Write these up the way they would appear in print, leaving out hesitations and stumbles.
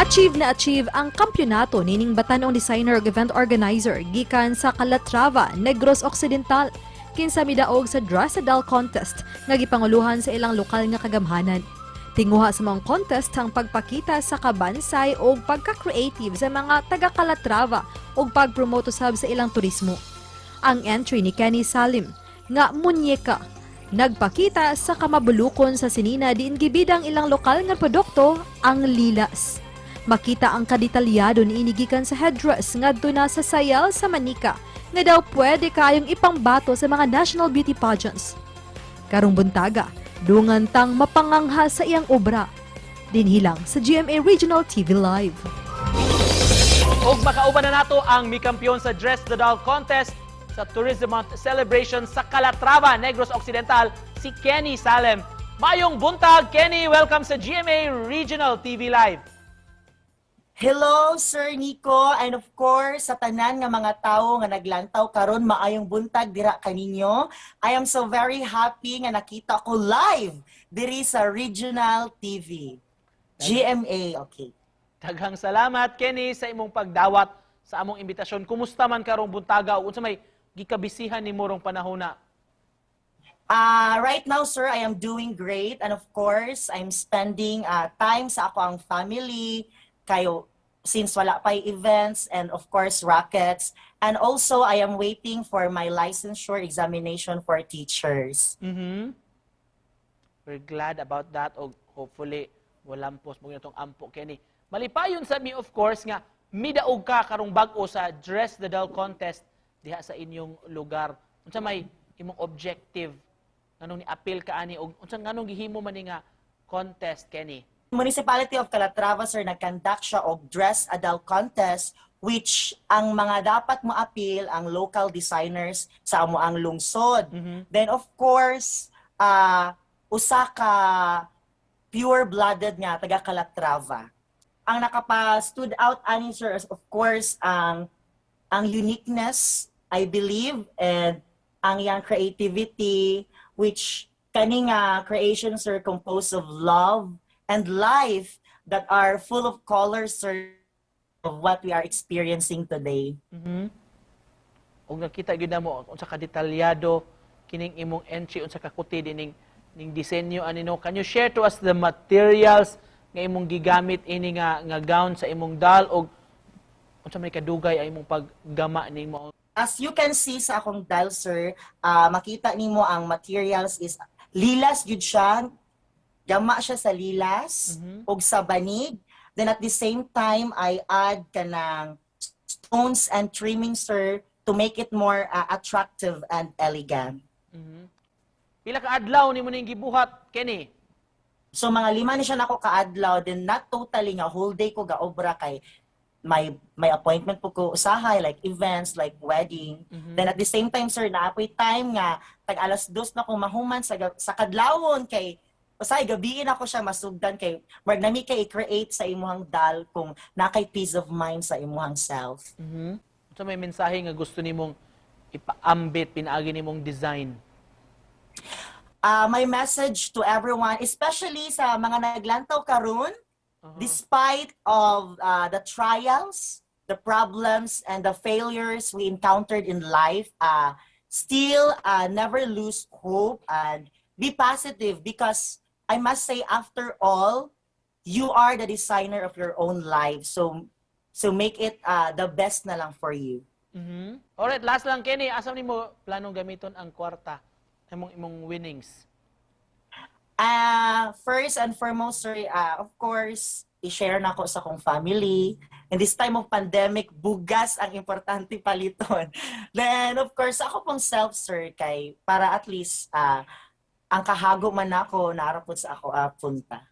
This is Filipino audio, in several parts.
Achieve ang kampyonato nining batanong designer ug event organizer gikan sa Calatrava, Negros Occidental kinsa midaog sa Dress-a-Doll contest nga gipanguluhan sa ilang lokal nga kagamhanan. Tinguha sa mga contest ang pagpakita sa kabansay o pagka-creative sa mga taga Calatrava o pagpromote usab sa ilang turismo. Ang entry ni Kenny Salim nga munyeka nagpakita sa kamabulukon sa sinina diin gibidang ilang lokal nga produkto ang lilas. Makita ang kadetalyado ni inigikan sa headdress ngadto na sa sayal sa manika nga daw pwede kayong ipangbato sa mga national beauty pageants. Karong buntaga, dungan tang mapangangha sa iyang obra. Dinhilang sa GMA Regional TV Live. Og makauban na nato ang mikampiyon sa Dress the Doll contest sa Tourism Month celebration sa Calatrava, Negros Occidental, si Kenny Salem. Mayong buntag, Kenny! Welcome sa GMA Regional TV Live. Hello, Sir Nico, and of course, sa tanan nga mga tao nga naglantaw karon maayong buntag dira kaninyo. I am so very happy nga nakita ko live diri sa Regional TV. GMA, okay. Daghang salamat, Kenny, sa imong pagdawat sa among imbitasyon. Kumusta man karong buntaga o unsa may gikabisihan nimo rong panahona? Right now, sir, I am doing great, and of course, I'm spending time sa ako ang family, kayo since wala pa'y events and of course rackets, and also I am waiting for my licensure examination for teachers. We're glad about that o hopefully walampos mo itong ampo, Kenny. Malipayon sa mi of course nga midaog ka karong bag-o sa Dress the Doll contest diha sa inyong lugar. Unsa may imong objective nganong ni-appeal ka ani og unsa nganong gihimo man ni nga contest, Kenny? Municipality of Calatrava, sir, nag-conduct siya og Dress-a-Doll contest which ang mga dapat mo appeal ang local designers sa amo ang lungsod. Then of course, usa ka pure-blooded nga taga Calatrava. Ang nakapa-stood out ani, sir, is of course ang uniqueness, I believe, and ang yang creativity which kani nga creations are composed of love and life that are full of colors, sir, of what we are experiencing today. Og nakita gyud namo unsa ka detalyado kining imong entry, unsa ka kuti dining disenyo ani no. Can you share to us the materials nga imong gigamit ini nga gown sa imong doll og unsa may kadugay ay imong paggama nimo? As you can see sa akong doll, sir, makita nimo ang materials is lilas gyud siya. Gama siya sa lilas og sa banig. Then at the same time, I add kanang stones and trimming, sir, to make it more attractive and elegant. Pila ka adlaw nimo ning gibuhat, Kenny? So mga 5 ni siya nako kaadlaw, then not totally nga whole day ko gaobra kay may appointment po ko usahay like events like wedding. Then at the same time, sir, naapoy time nga tag alas 2 na ko mahuman sa kadlawon kay usay gabiin ako siya masugdan kay marg nami kay i-create sa imuhang doll kung nakay peace of mind sa imuhang self. Unsa may mensahe nga gusto nimong ipaambit pinaagi nimong design? My message to everyone, especially sa mga naglantaw karon, despite of the trials, the problems, and the failures we encountered in life, still never lose hope and be positive because I must say, after all, you are the designer of your own life. So make it the best na lang for you. Alright, last lang, Kenny. Asa nimo planong gamiton ang kwarta imong winnings? First and foremost, sir, of course, i-share na ko sa akong family. In this time of pandemic, bugas ang importante paliton. Then, of course, ako pong self, sir, kay para at least ang kahago man ako, narapot sa ako punta.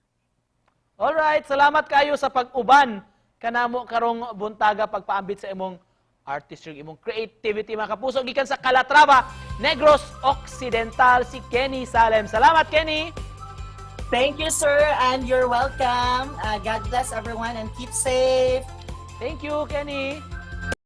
Alright, salamat kayo sa pag-uban kanamo karong buntaga pagpaambit sa imong artistry, imong creativity, mga kapuso. Gikan sa Calatrava, Negros Occidental, si Kenny Salem. Salamat, Kenny! Thank you, sir, and you're welcome. God bless everyone and keep safe. Thank you, Kenny!